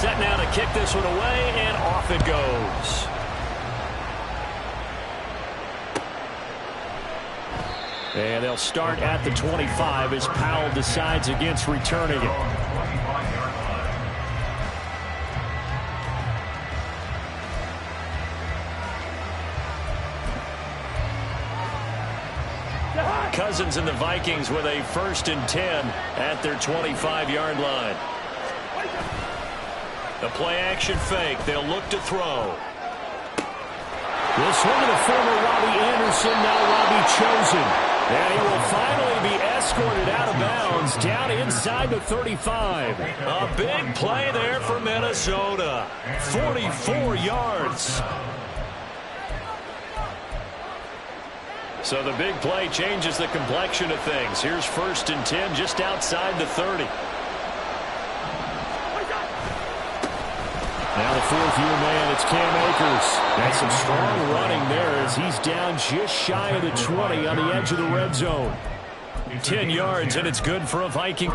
set now to kick this one away, and off it goes. And they'll start at the 25 as Powell decides against returning it. Cousins and the Vikings with a 1st and 10 at their 25-yard line. The play-action fake. They'll look to throw. We'll swing to the former Robbie Anderson, now Robbie Chosen. And he will finally be escorted out of bounds down inside the 35. A big play there for Minnesota. 44 yards. So the big play changes the complexion of things. Here's 1st and 10 just outside the 30. Now the 4th-year man, it's Cam Akers. And some strong running there as he's down just shy of the 20 on the edge of the red zone. 10 yards, and it's good for a Viking.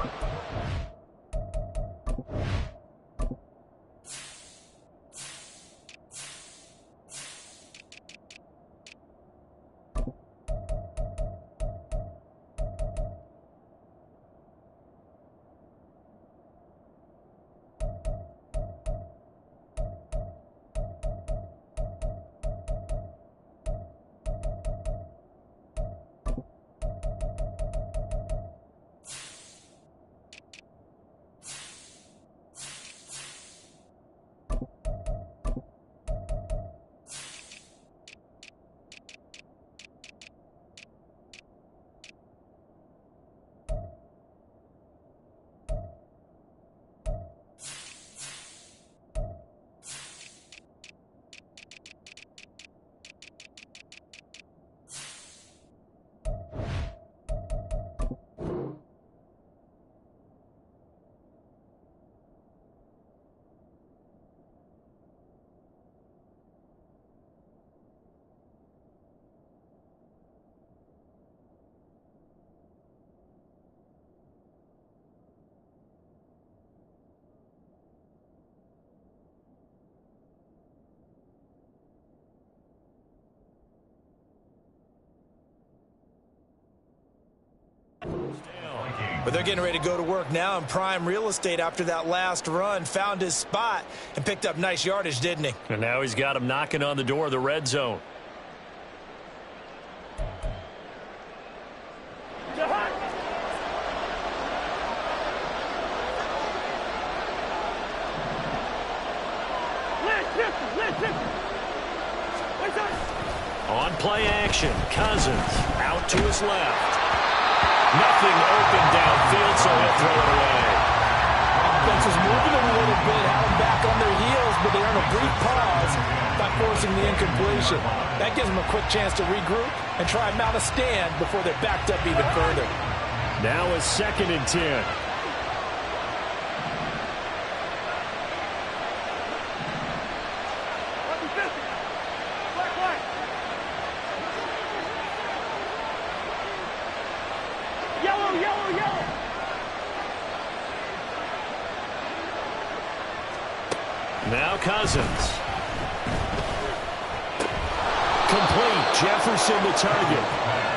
But they're getting ready to go to work now in prime real estate after that last run. Found his spot and picked up nice yardage, didn't he? And now he's got him knocking on the door of the red zone. On play action, Cousins out to his left. Nothing open downfield, so he'll throw it away. Offense is moving a little bit, had them back on their heels, but they earn a brief pause by forcing the incompletion. That gives them a quick chance to regroup and try and mount a stand before they're backed up even further. Now a 2nd and 10. Now Cousins. Complete. Jefferson the target.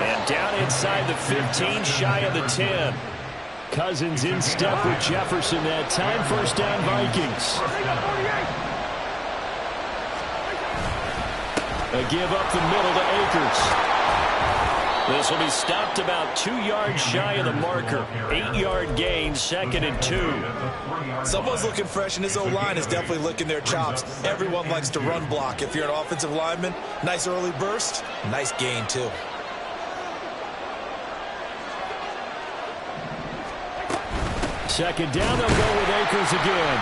And down inside the 15, shy of the 10. Cousins in step with Jefferson that time. 1st down Vikings. A give up the middle to Akers. This will be stopped about 2 yards shy of the marker. 8-yard gain, 2nd and 2. Someone's looking fresh, and his O-line is definitely licking their chops. Everyone likes to run block. If you're an offensive lineman, nice early burst, nice gain too. Second down, they'll go with Akers again.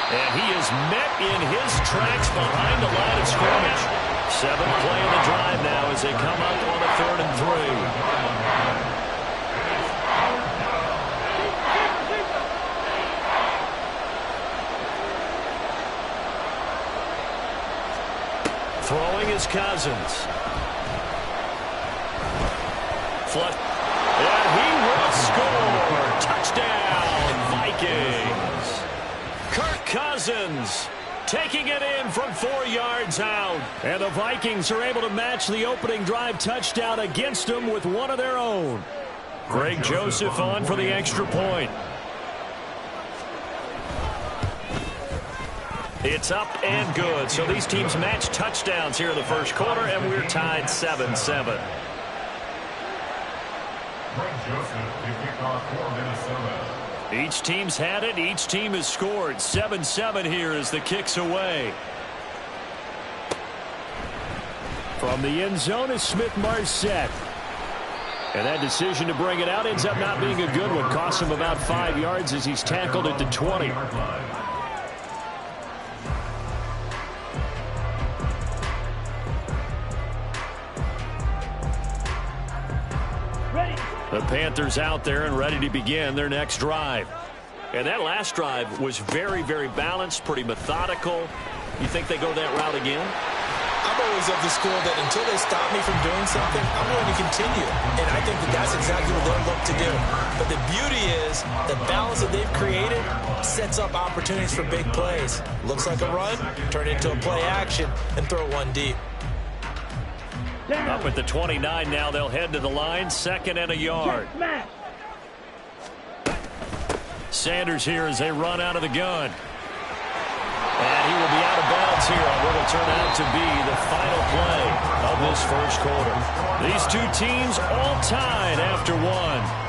And he is met in his tracks behind the line of scrimmage. 7th play of the drive now as they come up on a 3rd and 3. Throwing is Cousins. Flush. And he will score. Touchdown, Vikings. Kirk Cousins taking it in from 4 yards out. And the Vikings are able to match the opening drive touchdown against them with one of their own. Greg Joseph on for the extra point. It's up and good. So these teams match touchdowns here in the first quarter, and we're tied 7-7. Each team's had it. Each team has scored. 7-7 here as the kick's away. From the end zone is Smith-Marset. And that decision to bring it out ends up not being a good one. Costs him about 5 yards as he's tackled at the 20. The Panthers out there and ready to begin their next drive. And that last drive was very, very balanced, pretty methodical. You think they go that route again? I'm always of the school that until they stop me from doing something, I'm going to continue. And I think that that's exactly what they'll look to do. But the beauty is the balance that they've created sets up opportunities for big plays. Looks like a run, turn it into a play action, and throw one deep. Up at the 29 now, they'll head to the line, 2nd and a yard. Sanders here as they run out of the gun. And he will be out of bounds here on what will turn out to be the final play of this first quarter. These two teams all tied after one.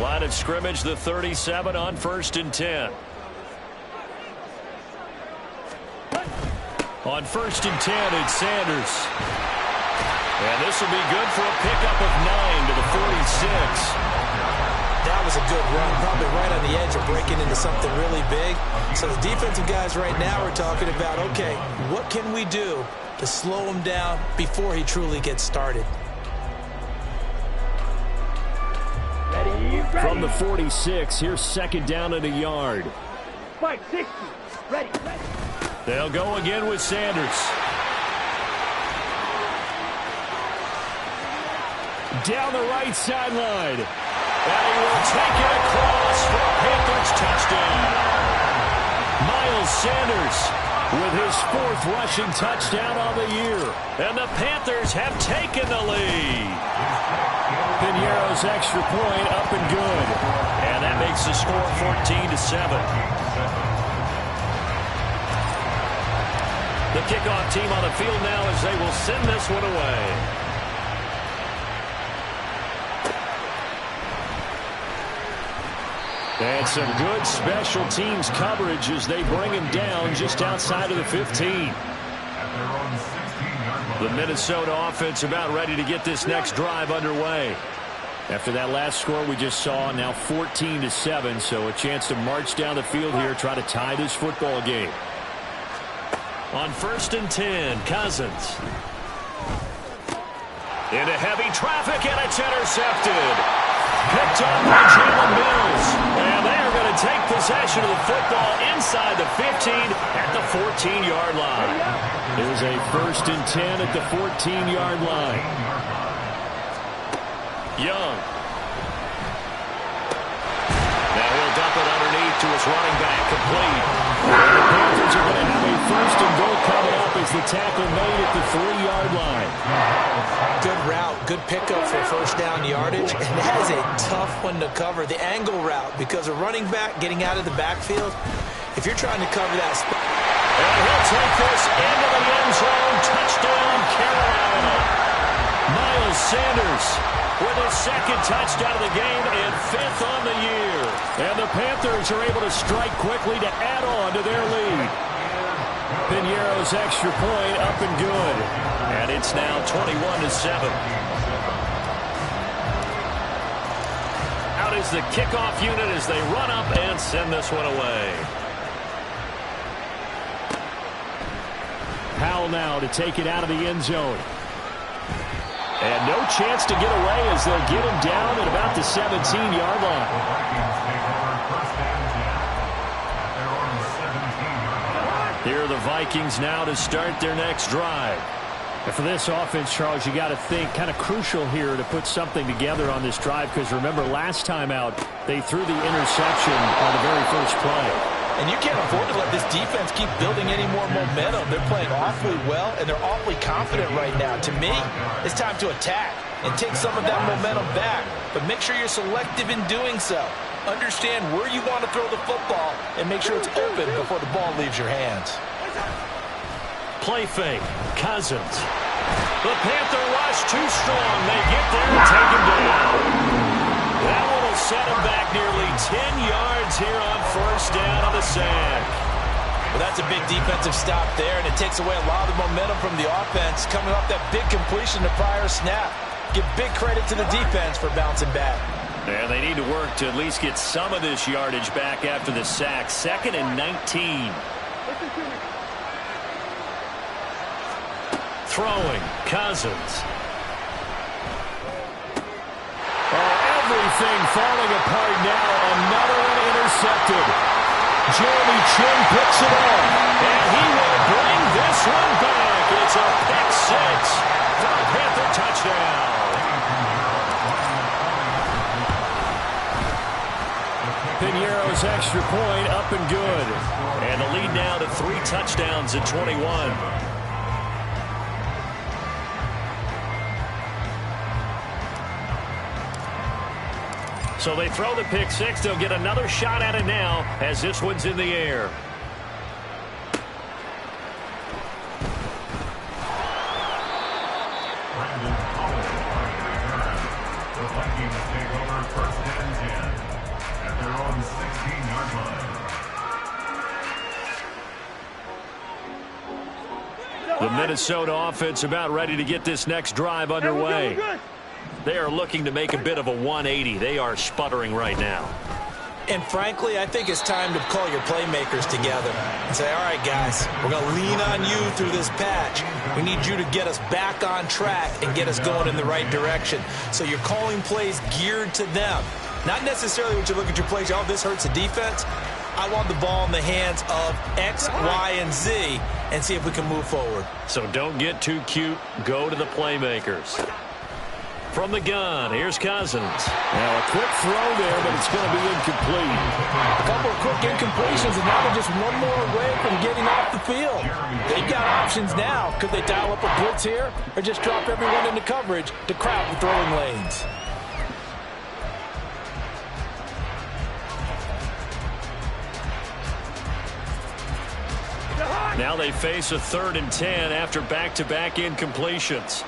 Line of scrimmage, the 37 on 1st and 10. On 1st and 10, it's Sanders. And this will be good for a pickup of 9 to the 46. That was a good run, probably right on the edge of breaking into something really big. So the defensive guys right now are talking about, okay, what can we do to slow him down before he truly gets started? From the 46, here's 2nd down and a yard. Spike 60. Ready. They'll go again with Sanders. Down the right sideline. And he will take it across for a Panthers touchdown. Miles Sanders with his 4th rushing touchdown on the year. And the Panthers have taken the lead. Piñeiro's extra point up and good. And that makes the score 14-7. The kickoff team on the field now as they will send this one away. And some good special teams coverage as they bring him down just outside of the 15. The Minnesota offense about ready to get this next drive underway. After that last score we just saw, now 14-7, so a chance to march down the field here, try to tie this football game. On 1st and 10, Cousins. Into heavy traffic, and it's intercepted. Picked up by Jalen Mills. And they are going to take possession of the football inside the 15 at the 14-yard line. It was a 1st and 10 at the 14-yard line. Young. Now he'll dump it underneath to his running back, complete. And the Panthers are going to have a 1st and goal coming up as the tackle made at the 3-yard line. Good route, good pickup for 1st down yardage, and that is a tough one to cover. The angle route, because a running back getting out of the backfield, if you're trying to cover that spot. And he'll take this into the end zone. Touchdown, Carolina. Miles Sanders with his 2nd touchdown of the game and 5th on the year. And the Panthers are able to strike quickly to add on to their lead. Piñeiro's extra point up and good. And it's now 21-7. Out is the kickoff unit as they run up and send this one away. Powell now to take it out of the end zone. And no chance to get away as they'll get him down at about the 17-yard line. Here are the Vikings now to start their next drive. And for this offense, Charles, you got to think kind of crucial here to put something together on this drive, because remember last time out they threw the interception on the very first play. And you can't afford to let this defense keep building any more momentum. They're playing awfully well, and they're awfully confident right now. To me, it's time to attack and take some of that momentum back. But make sure you're selective in doing so. Understand where you want to throw the football and make sure it's open before the ball leaves your hands. Play fake. Cousins. The Panther rush too strong. They get there and take him down. That one will set him back nearly 10 yards here on first down on the sack. Well, that's a big defensive stop there, and it takes away a lot of the momentum from the offense coming off that big completion the prior snap. Give big credit to the defense for bouncing back. And they need to work to at least get some of this yardage back after the sack. 2nd and 19. Throwing. Cousins. Everything falling apart now. Another one intercepted. Jeremy Chin picks it up. And he will bring this one back. It's a pick six for a Panther touchdown. Piñeiro's extra point up and good. And the lead now to 3 touchdowns at 21. So they throw the pick six. They'll get another shot at it now as this one's in the air. The Vikings take over 1st and 10 at their own 16-yard line. The Minnesota offense about ready to get this next drive underway. They are looking to make a bit of a 180. They are sputtering right now. And frankly, I think it's time to call your playmakers together and say, all right, guys, we're going to lean on you through this patch. We need you to get us back on track and get us going in the right direction. So you're calling plays geared to them. Not necessarily when you look at your plays, oh, this hurts the defense. I want the ball in the hands of X, Y, and Z and see if we can move forward. So don't get too cute. Go to the playmakers. From the gun, here's Cousins. Now a quick throw there, but it's going to be incomplete. A couple of quick incompletions, and now they're just one more away from getting off the field. They've got options now. Could they dial up a blitz here or just drop everyone into coverage to crowd the throwing lanes? Now they face a 3rd and 10 after back-to-back incompletions.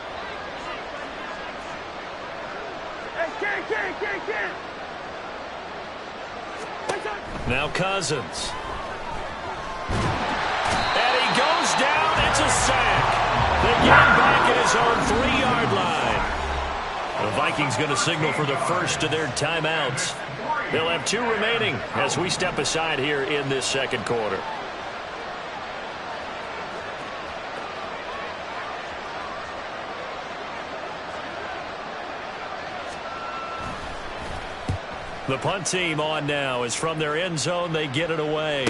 Now Cousins. And he goes down. It's a sack. They get him back at his own 3-yard line. The Vikings going to signal for the first of their timeouts. They'll have 2 remaining as we step aside here in this second quarter. The punt team on now is from their end zone. They get it away.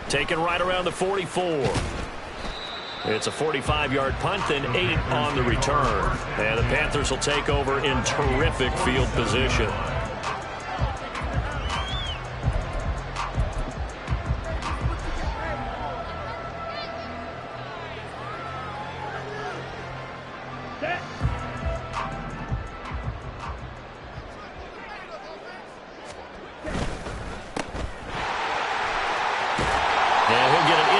Taken right around the 44. It's a 45-yard punt, then 8 on the return. And the Panthers will take over in terrific field position.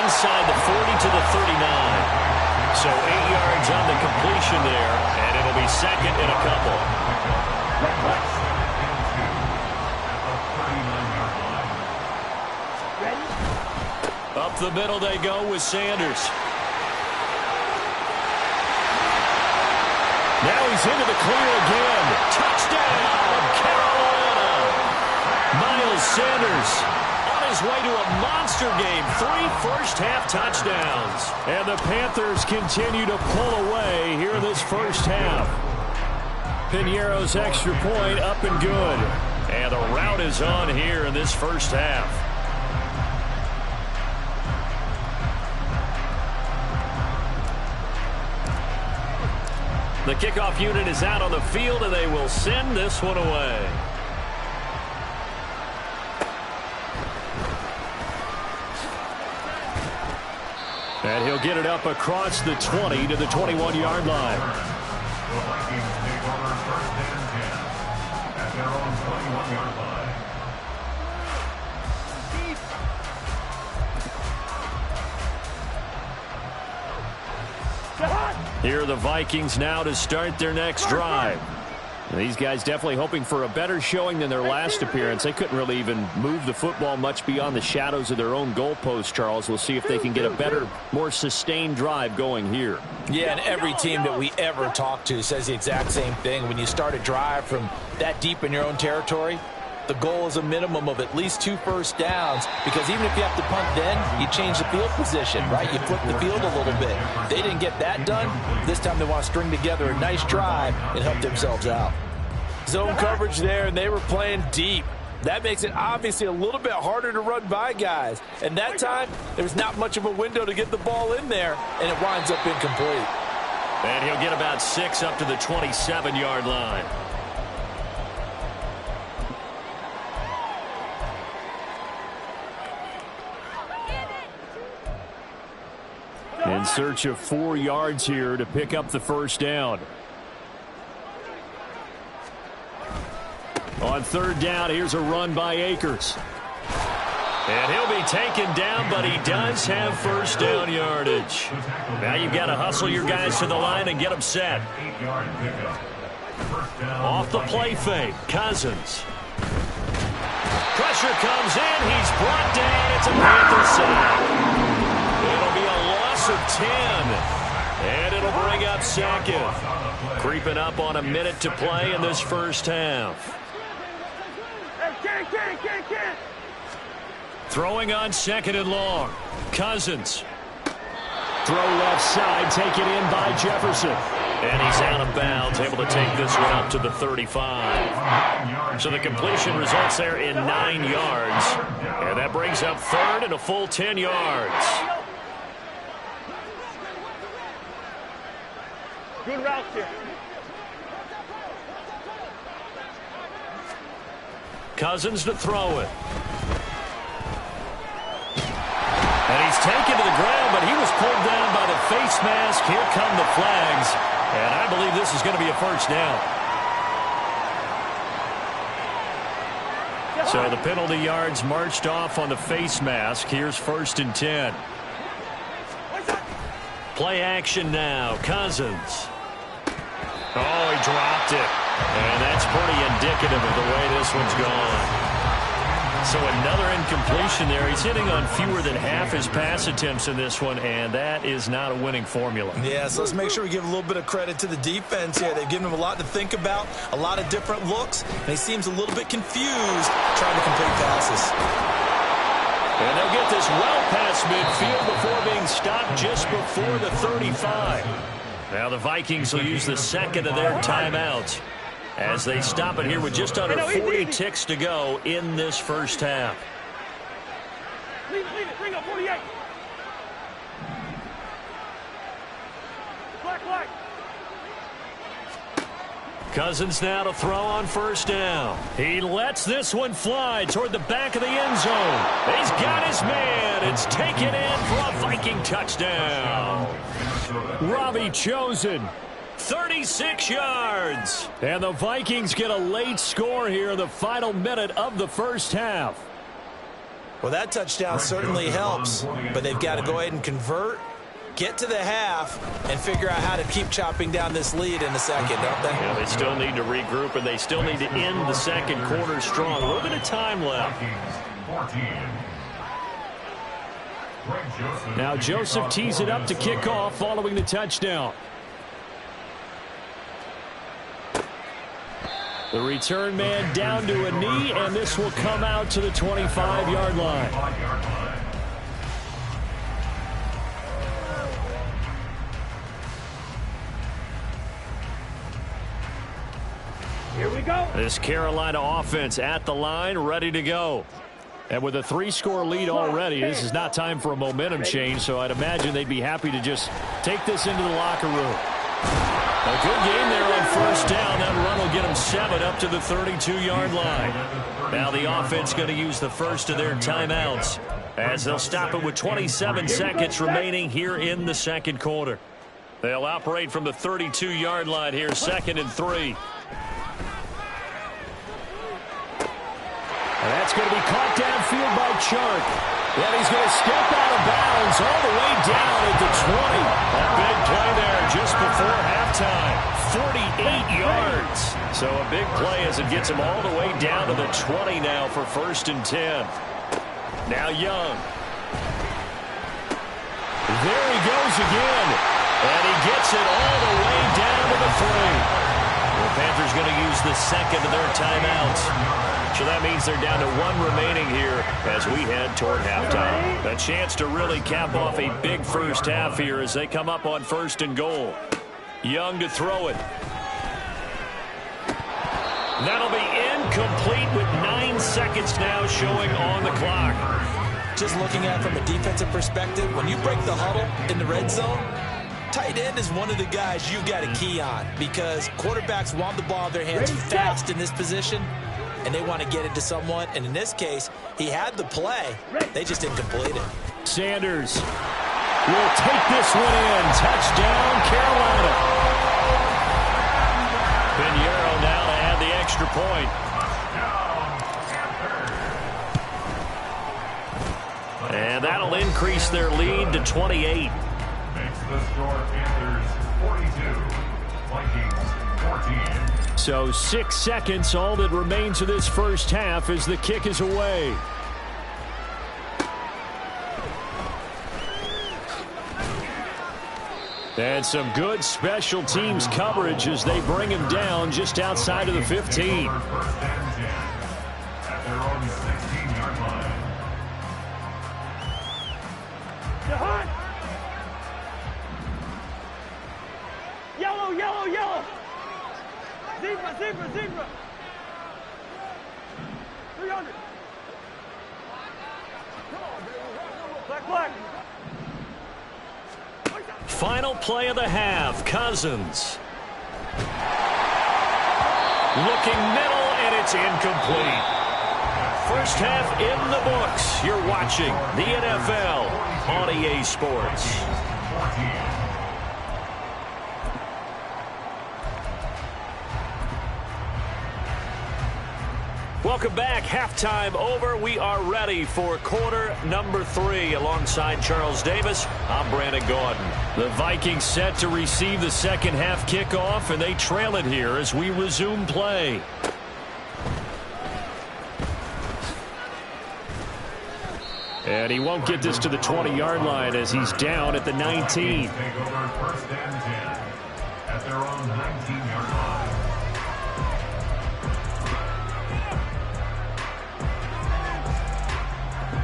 Inside the 40 to the 39. So 8 yards on the completion there, and it'll be 2nd and a couple. Up the middle they go with Sanders. Now he's into the clear again. Touchdown, Carolina. Miles Sanders on his way to a monster game. 3 first-half touchdowns. And the Panthers continue to pull away here in this first half. Piñeiro's extra point up and good. And the rout is on here in this first half. The kickoff unit is out on the field, and they will send this one away. And he'll get it up across the 20 to the 21-yard line. The Vikings take over first and 10 at their own 21-yard line. Here are the Vikings now to start their next drive. These guys definitely hoping for a better showing than their last appearance. They couldn't really even move the football much beyond the shadows of their own goalpost, Charles. We'll see if they can get a better, more sustained drive going here. Yeah, and every team that we ever talk to says the exact same thing. When you start a drive from that deep in your own territory, the goal is a minimum of at least 2 first downs, because even if you have to punt then, you change the field position, right? You flip the field a little bit. They didn't get that done. This time they want to string together a nice drive and help themselves out. Zone coverage there, and they were playing deep. That makes it obviously a little bit harder to run by guys. And that time, there's not much of a window to get the ball in there, and it winds up incomplete. And he'll get about 6 up to the 27-yard line. In search of 4 yards here to pick up the first down. On third down, here's a run by Akers. And he'll be taken down, but he does have first down yardage. Now you've got to hustle your guys to the line and get them set. Off the play fake, Cousins. Pressure comes in. He's brought down. It's a Panther sack. It'll be a loss of 10. And it'll bring up second. Creeping up on a minute to play in this first half. Throwing on second and long. Cousins. Throw left side, taken in by Jefferson. And he's out of bounds, able to take this one up to the 35. So the completion results there in 9 yards. And that brings up third and a full 10 yards. Good route here. Cousins to throw it. And he's taken to the ground, but he was pulled down by the face mask. Here come the flags. And I believe this is going to be a first down. So the penalty yards marched off on the face mask. Here's first and 10. Play action now. Cousins. Oh, he dropped it. And that's pretty indicative of the way this one's gone. So another incompletion there. He's hitting on fewer than half his pass attempts in this one, and that is not a winning formula. Yeah, so let's make sure we give a little bit of credit to the defense here. They've given him a lot to think about, a lot of different looks, and he seems a little bit confused trying to complete passes. And they'll get this well past midfield before being stopped just before the 35. Now the Vikings will use the second of their timeouts as they stop it here with just under 40 ticks to go in this first half. Leave it. Bring up 48. Black. Cousins now to throw on first down. He lets this one fly toward the back of the end zone. He's got his man. It's taken in for a Viking touchdown. Robbie Chosen. 36 yards. And the Vikings get a late score here in the final minute of the first half. Well, that touchdown certainly helps, but they've got to go ahead and convert, get to the half, and figure out how to keep chopping down this lead in the second, don't they? Yeah, they still need to regroup, and they still need to end the second quarter strong. A little bit of time left. Now Joseph tees it up to kick off following the touchdown. The return man down to a knee, and this will come out to the 25-yard line. Here we go. This Carolina offense at the line, ready to go. And with a 3-score lead already, this is not time for a momentum change, so I'd imagine they'd be happy to just take this into the locker room. A good game there on first down. That run will get them 7 up to the 32-yard line. Now the offense going to use the first of their timeouts as they'll stop it with 27 seconds remaining here in the second quarter. They'll operate from the 32-yard line here, 2nd and 3. And that's going to be caught downfield by Chark. And he's going to step out of bounds all the way down at the 20. A big play there just before halftime. 48 yards. So a big play as it gets him all the way down to the 20 now for 1st and 10. Now Young. There he goes again. And he gets it all the way down to the 3. The Panthers going to use the second of their timeouts. So that means they're down to 1 remaining here as we head toward halftime. A chance to really cap off a big first half here as they come up on 1st and goal. Young to throw it. That'll be incomplete with 9 seconds now showing on the clock. Just looking at it from a defensive perspective, when you break the huddle in the red zone, tight end is one of the guys you've got to key on because quarterbacks want the ball in their hands fast in this position, and they want to get it to someone. And in this case, he had the play. They just didn't complete it. Sanders will take this one in. Touchdown, Carolina. Pinheiro now to add the extra point. And that'll increase their lead to 28. Makes the score Panthers 42, Vikings 14. So 6 seconds, all that remains of this first half as the kick is away. And some good special teams coverage as they bring him down just outside of the 15. At their own 16-yard line. Yellow, yellow, yellow. Zebra, zebra, zebra. 300. Black, black. Final play of the half. Cousins. Looking middle, and it's incomplete. First half in the books. You're watching the NFL on EA Sports. Welcome back. Halftime over. We are ready for quarter number 3. Alongside Charles Davis, I'm Brandon Gordon. The Vikings set to receive the second half kickoff, and they trail it here as we resume play. And he won't get this to the 20-yard line as he's down at the 19. Take over 1st and 10 at their own 19-yard line.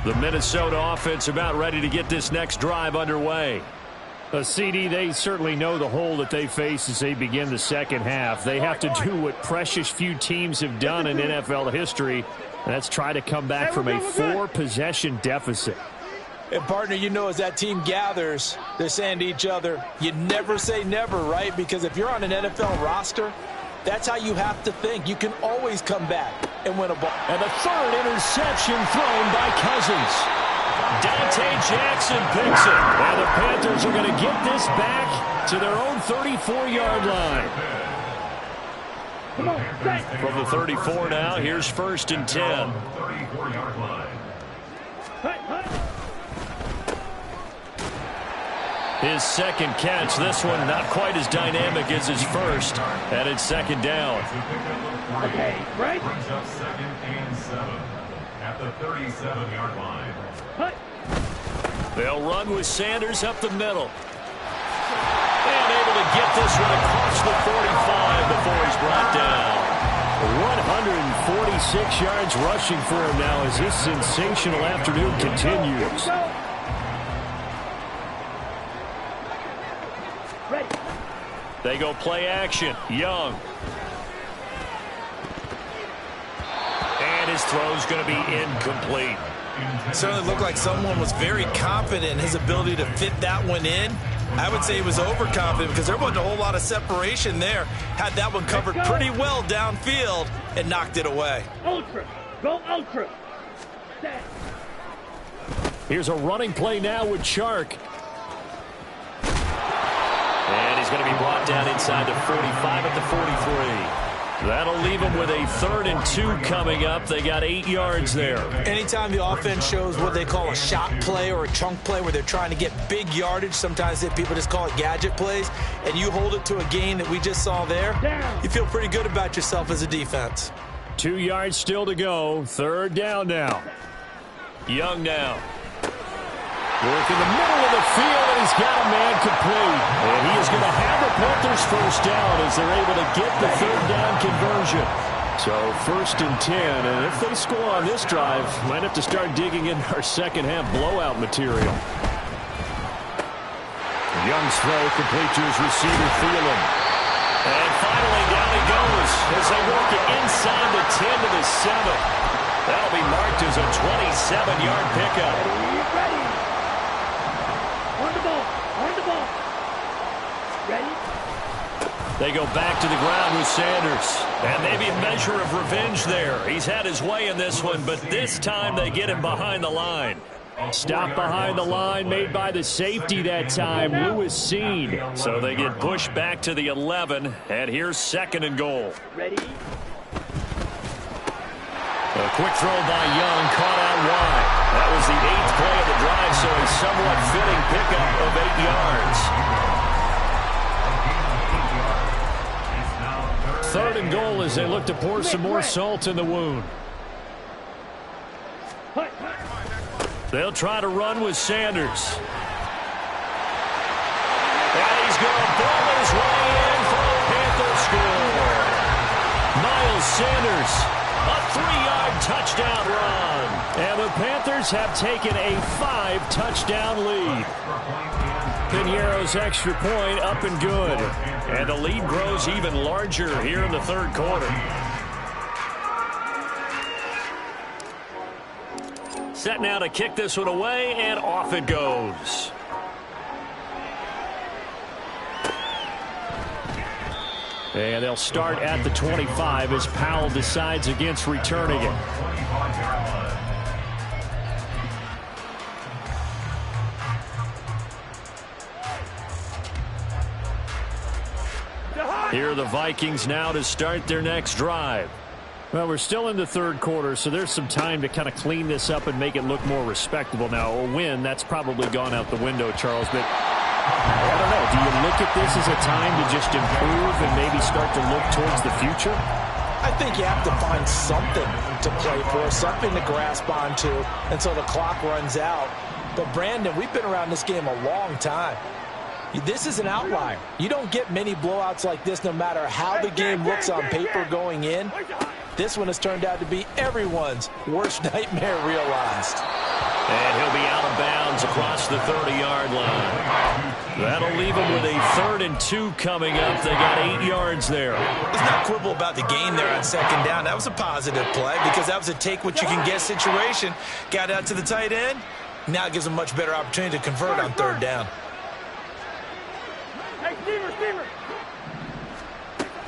The Minnesota offense about ready to get this next drive underway. CD, they certainly know the hole that they face as they begin the second half. They have to do what precious few teams have done in NFL history. That's try to come back from a 4-possession deficit. And, partner, you know, as that team gathers, they're saying to each other, you never say never, right? Because if you're on an NFL roster, that's how you have to think. You can always come back and win a ball. And the 3rd interception thrown by Cousins. Dante Jackson picks it. And the Panthers are going to get this back to their own 34-yard line. From the 34 now, here's 1st and 10. 34-yard line. His second catch. This one not quite as dynamic as his first. And it's 2nd down. Okay, right. Brings up 2nd and 7 at the 37-yard line. They'll run with Sanders up the middle. And able to get this one across the 45 before he's brought down. 146 yards rushing for him now as this sensational afternoon continues. They go play action. Young. And his throw's going to be incomplete. It certainly looked like someone was very confident in his ability to fit that one in. I would say he was overconfident because there wasn't a whole lot of separation there. Had that one covered pretty well downfield and knocked it away. Ultra. Go ultra. Set. Here's a running play now with Chark. And he's going to be brought down inside the 45 at the 43. That'll leave them with a 3rd and 2 coming up. They got 8 yards there. Anytime the offense shows what they call a shot play or a chunk play where they're trying to get big yardage, sometimes people just call it gadget plays, and you hold it to a gain that we just saw there, you feel pretty good about yourself as a defense. 2 yards still to go. 3rd down now. Young now. Work in the middle of the field, and he's got a man complete. And he is going to have the Panthers first down as they're able to get the 3rd down conversion. So 1st and 10, and if they score on this drive, might have to start digging in our second half blowout material. Young's throw complete to his receiver, Thielen. And finally down he goes as they work it inside the 10 to the 7. That'll be marked as a 27-yard pickup. Ready. On the ball. On the ball. Ready. They go back to the ground with Sanders. And maybe a measure of revenge there. He's had his way in this one, but this time they get him behind the line. Stop behind the line made by the safety that time, Lewis Seen. So they get pushed back to the 11, and here's 2nd and goal. Ready. A quick throw by Young, caught out wide. That was the 8th play of the drive, so a somewhat fitting pickup of 8 yards. 3rd and goal as they look to pour some more salt in the wound. They'll try to run with Sanders. And he's going to ball his way in for a Panther score. Miles Sanders, a 3-yard touchdown run. And the Panthers have taken a 5-touchdown lead. Piñeiro's extra point up and good. And the lead grows even larger here in the 3rd quarter. Set now to kick this one away, and off it goes. And they'll start at the 25 as Powell decides against returning it. Here are the Vikings now to start their next drive. Well, we're still in the 3rd quarter, so there's some time to kind of clean this up and make it look more respectable. Now, a win, that's probably gone out the window, Charles, but I don't know. Do you look at this as a time to just improve and maybe start to look towards the future? I think you have to find something to play for, something to grasp onto until the clock runs out. But, Brandon, we've been around this game a long time. This is an outlier. You don't get many blowouts like this no matter how the game looks on paper going in. This one has turned out to be everyone's worst nightmare realized. And he'll be out of bounds across the 30-yard line. That'll leave him with a 3rd and 2 coming up. They got 8 yards there. Let's not quibble about the gain there on 2nd down. That was a positive play because that was a take-what-you-can-get situation. Got out to the tight end. Now it gives them a much better opportunity to convert on 3rd down. Hey, Steamer.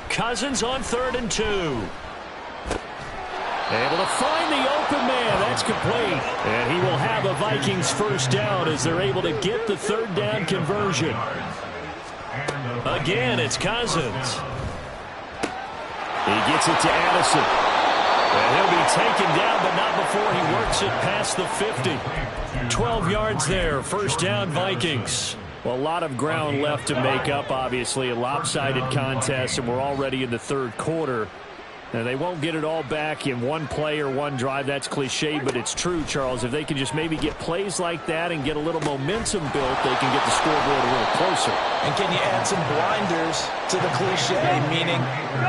Cousins on 3rd and 2. Able to find the open man. That's complete. And he will have a Vikings first down as they're able to get the 3rd down conversion. Again, it's Cousins. He gets it to Addison. And he'll be taken down, but not before he works it past the 50. 12 yards there. First down, Vikings. Well, a lot of ground left to make up, obviously. A lopsided contest, and we're already in the 3rd quarter. Now, they won't get it all back in one play or one drive. That's cliche, but it's true, Charles. If they can just maybe get plays like that and get a little momentum built, they can get the scoreboard a little closer. And can you add some blinders to the cliche, meaning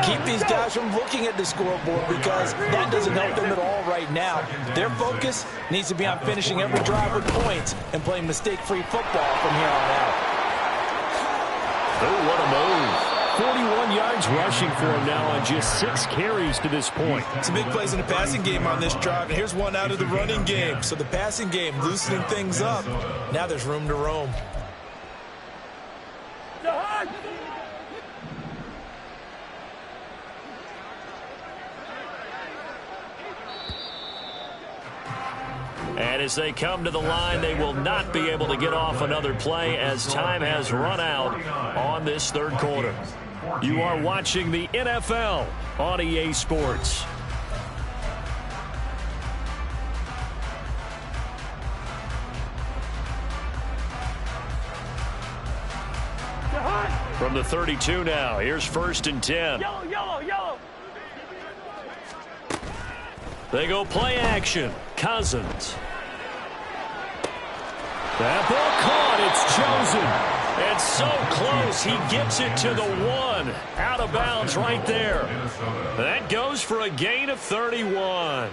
keep these guys from looking at the scoreboard because that doesn't help them at all right now. Their focus needs to be on finishing every drive with points and playing mistake-free football from here on out. Oh, what a move. 41 yards rushing for him now on just 6 carries to this point. Some big plays in the passing game on this drive, and here's one out of the running game. So the passing game loosening things up. Now there's room to roam. And as they come to the line, they will not be able to get off another play as time has run out on this third quarter. You are watching the NFL on EA Sports. From the 32 now, here's 1st and 10. Yellow, yellow, yellow. They go play action. Cousins. That ball caught. It's chosen. It's so close. He gets it to the 1. Out of bounds right there. That goes for a gain of 31.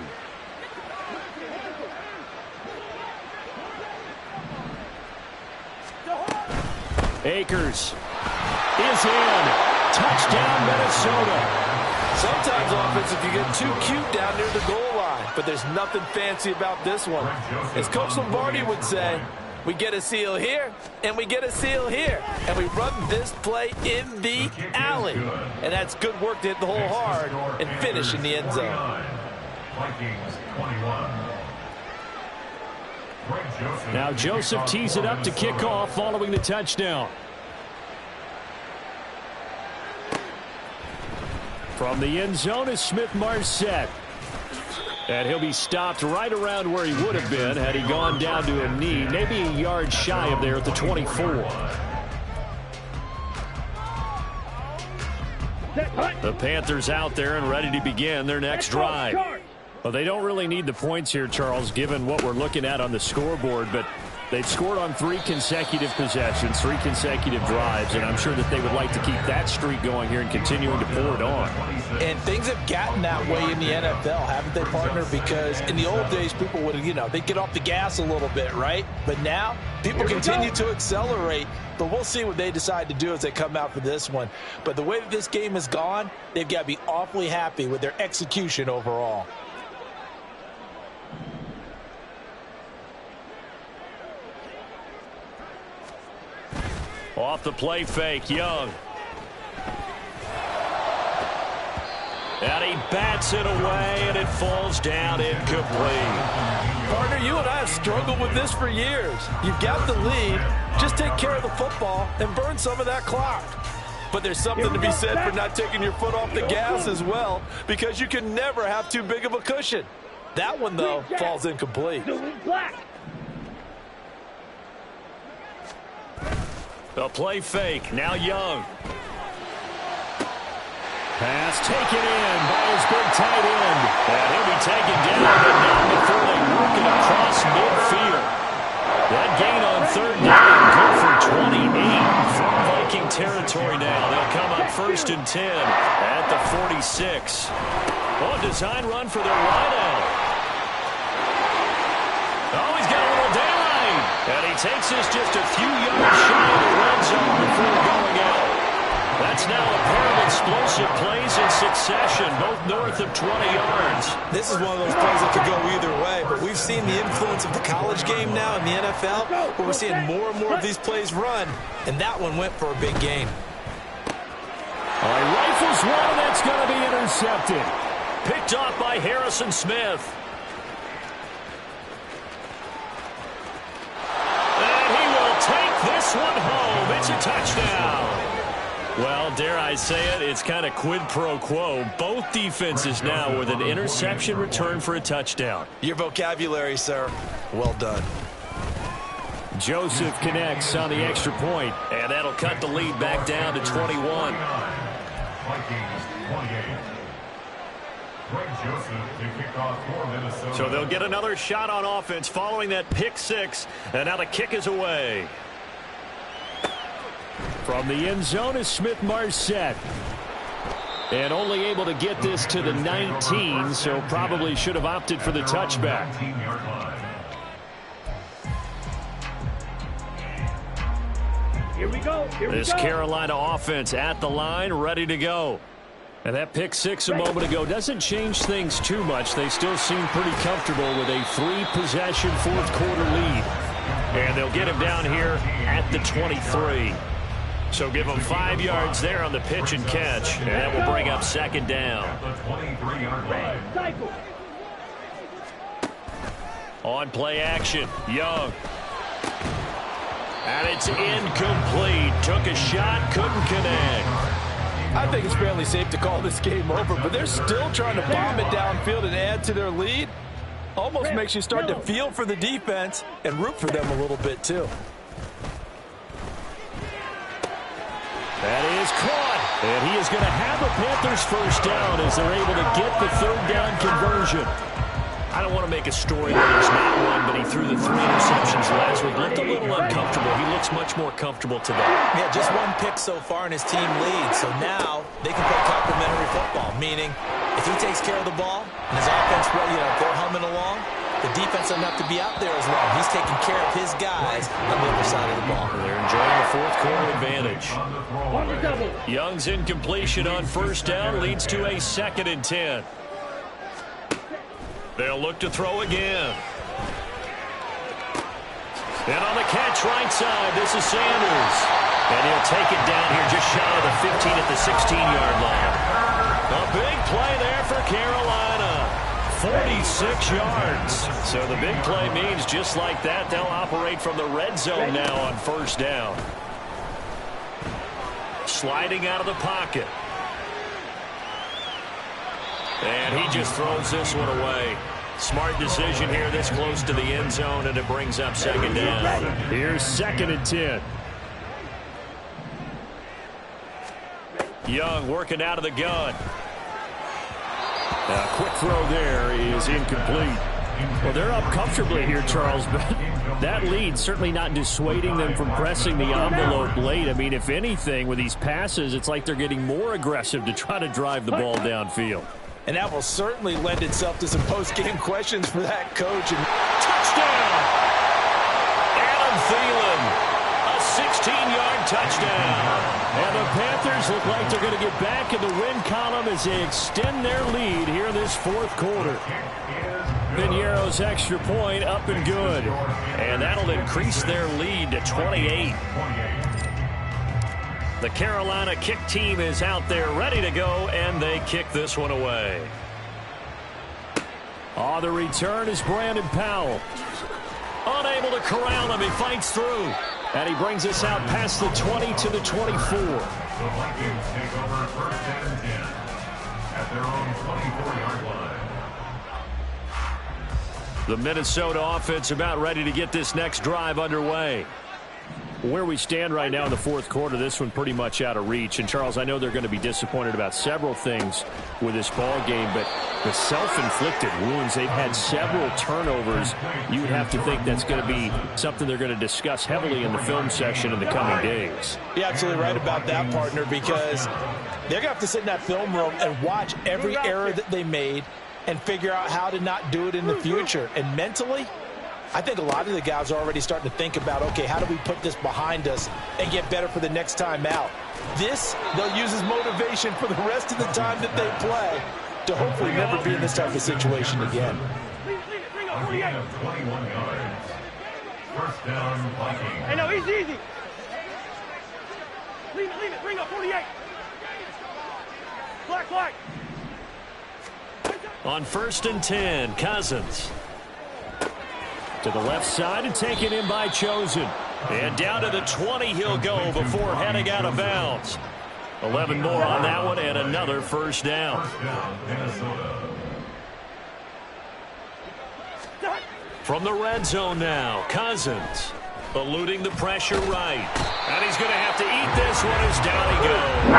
Akers is in. Touchdown, Minnesota. Sometimes offense, if you get too cute down near the goal line, but there's nothing fancy about this one. As Coach Lombardi would say, we get a seal here, and we get a seal here, and we run this play in the alley. And that's good work to hit the hole hard and finish in the end zone. Vikings 21. Now Joseph tees it up to kick off following the touchdown. From the end zone is Smith-Marset. And he'll be stopped right around where he would have been had he gone down to a knee, maybe a yard shy of there at the 24. The Panthers out there and ready to begin their next drive. Well, they don't really need the points here, Charles, given what we're looking at on the scoreboard, but they've scored on 3 consecutive possessions, 3 consecutive drives, and I'm sure that they would like to keep that streak going here and continuing to pour it on. And things have gotten that way in the NFL, haven't they, partner? Because in the old days, people would, they'd get off the gas a little bit, right? But now, people continue to accelerate, but we'll see what they decide to do as they come out for this one. But the way that this game has gone, they've got to be awfully happy with their execution overall. Off the play fake, Young. And he bats it away, and it falls down incomplete. Partner, you and I have struggled with this for years. You've got the lead. Just take care of the football and burn some of that clock. But there's something to be said for not taking your foot off the gas as well, because you can never have too big of a cushion. That one, though, falls incomplete. A play fake. Now Young. Pass taken in by his big tight end. And he'll be taken down, but not before they work it across midfield. That gain on 3rd down, good for 28 from Viking territory now. They'll come up 1st and 10 at the 46. Oh, design run for their wideout. Oh, he's got a little daylight. And he takes this just a few yards shy of the red zone before going out. That's now a pair of explosive plays in succession, both north of 20 yards. This is one of those plays that could go either way, but we've seen the influence of the college game now in the NFL, where we're seeing more and more of these plays run, and that one went for a big gain. All right, rifles one, that's going to be intercepted. Picked off by Harrison Smith. And he will take this one home. It's a touchdown. Well, dare I say it, it's kind of quid pro quo. Both defenses now with an interception return for a touchdown. Your vocabulary, sir. Well done. Joseph connects on the extra point, and that'll cut the lead back down to 21. Vikings 28. Greg Joseph to kick off for Minnesota. So they'll get another shot on offense following that pick six, and now the kick is away. From the end zone is Smith-Marset. And only able to get this to the 19, so probably should have opted for the touchback. Here we go. This Carolina offense at the line, ready to go. And that pick six a moment ago doesn't change things too much. They still seem pretty comfortable with a 3-possession fourth quarter lead. And they'll get him down here at the 23. So give them 5 yards there on the pitch and catch, and that will bring up second down. On play action, Young. And it's incomplete. Took a shot, couldn't connect. I think it's fairly safe to call this game over, but they're still trying to bomb it downfield and add to their lead. Almost makes you start to feel for the defense and root for them a little bit, too. That is caught. And he is going to have the Panthers first down as they're able to get the third down conversion. I don't want to make a story that there's not one, but he threw the 3 interceptions last week. Looked a little uncomfortable. He looks much more comfortable today. Yeah, just 1 pick so far in his team lead. So now they can play complementary football, meaning if he takes care of the ball and his offense, they're humming along, the defense doesn't have to be out there as long. He's taking care of his guys on the other side of the ball. They're enjoying the fourth quarter advantage. Young's incompletion on first down leads to a 2nd and 10. They'll look to throw again. And on the catch right side, this is Sanders. And he'll take it down here just shy of the 15 at the 16-yard line. A big play there for Carolina. 46 yards. So the big play means just like that, they'll operate from the red zone now on first down. Sliding out of the pocket. And he just throws this one away. Smart decision here this close to the end zone, and it brings up second down. Here's 2nd and 10. Young working out of the gun. A quick throw there is incomplete. Well, they're up comfortably here, Charles, but that lead certainly not dissuading them from pressing the envelope late. I mean, if anything, with these passes, it's like they're getting more aggressive to try to drive the ball downfield. And that will certainly lend itself to some post-game questions for that coach. And touchdown! Adam Thielen, a 16-yard touchdown. And the Panthers look like they're going to get back in the win column as they extend their lead here in this fourth quarter. Piñeiro's extra point up and good. And that'll increase their lead to 28. The Carolina kick team is out there ready to go, and they kick this one away. The return is Brandon Powell. Unable to corral him. He fights through. And he brings us out past the 20 to the 24. The Vikings take over first and 10 at their own 24-yard line. The Minnesota offense about ready to get this next drive underway. Where we stand right now in the fourth quarter, this one pretty much out of reach. And, Charles, I know they're going to be disappointed about several things with this ball game, but the self-inflicted wounds, they've had several turnovers. You would have to think that's going to be something they're going to discuss heavily in the film session in the coming days. You're absolutely right about that, partner, because they're going to have to sit in that film room and watch every error that they made and figure out how to not do it in the future. And mentally, I think a lot of the guys are already starting to think about, okay, how do we put this behind us and get better for the next time out? This, they'll use as motivation for the rest of the time that they play to hopefully never be in this type of situation again. A gain of 21 yards. First down, Vikings. Hey, no, easy. Leave it. Bring up 48. Black. On 1st and 10, Cousins. To the left side and taken in by Chosen. And down to the 20 he'll go before heading out of bounds. 11 more on that one and another first down. Minnesota. From the red zone now, Cousins eluding the pressure right. And he's going to have to eat this one as down he goes.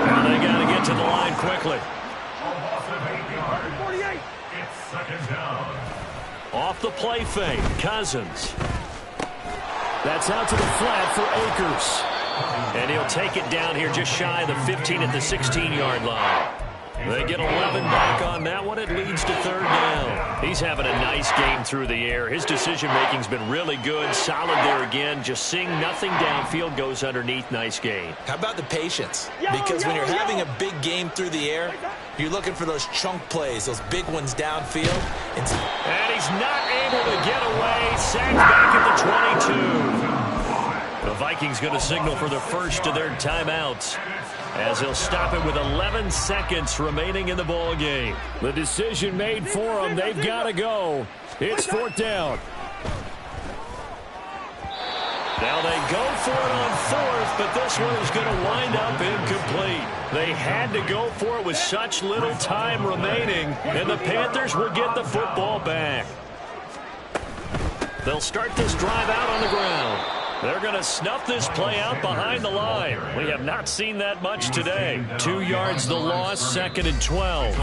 And they got to get to the line quickly. A loss of 8 yards. 48. It's second down. Off the play fake, Cousins. That's out to the flat for Akers. And he'll take it down here just shy of the 15 at the 16-yard line. They get 11 back on that one. It leads to third down. He's having a nice game through the air. His decision-making's been really good. Solid there again. Just seeing nothing downfield goes underneath. Nice game. How about the patience? Because when you're having a big game through the air, you're looking for those chunk plays, those big ones downfield. And he's not able to get away. Sacked back at the 22. The Vikings going to signal for the first of their timeouts, as he'll stop it with 11 seconds remaining in the ball game. The decision made for them. They've got to go. It's 4th down. Now they go for it on 4th, but this one is going to wind up incomplete. They had to go for it with such little time remaining, and the Panthers will get the football back. They'll start this drive out on the ground. They're going to snuff this play out behind the line. We have not seen that much today. 2 yards the loss, 2nd and 12.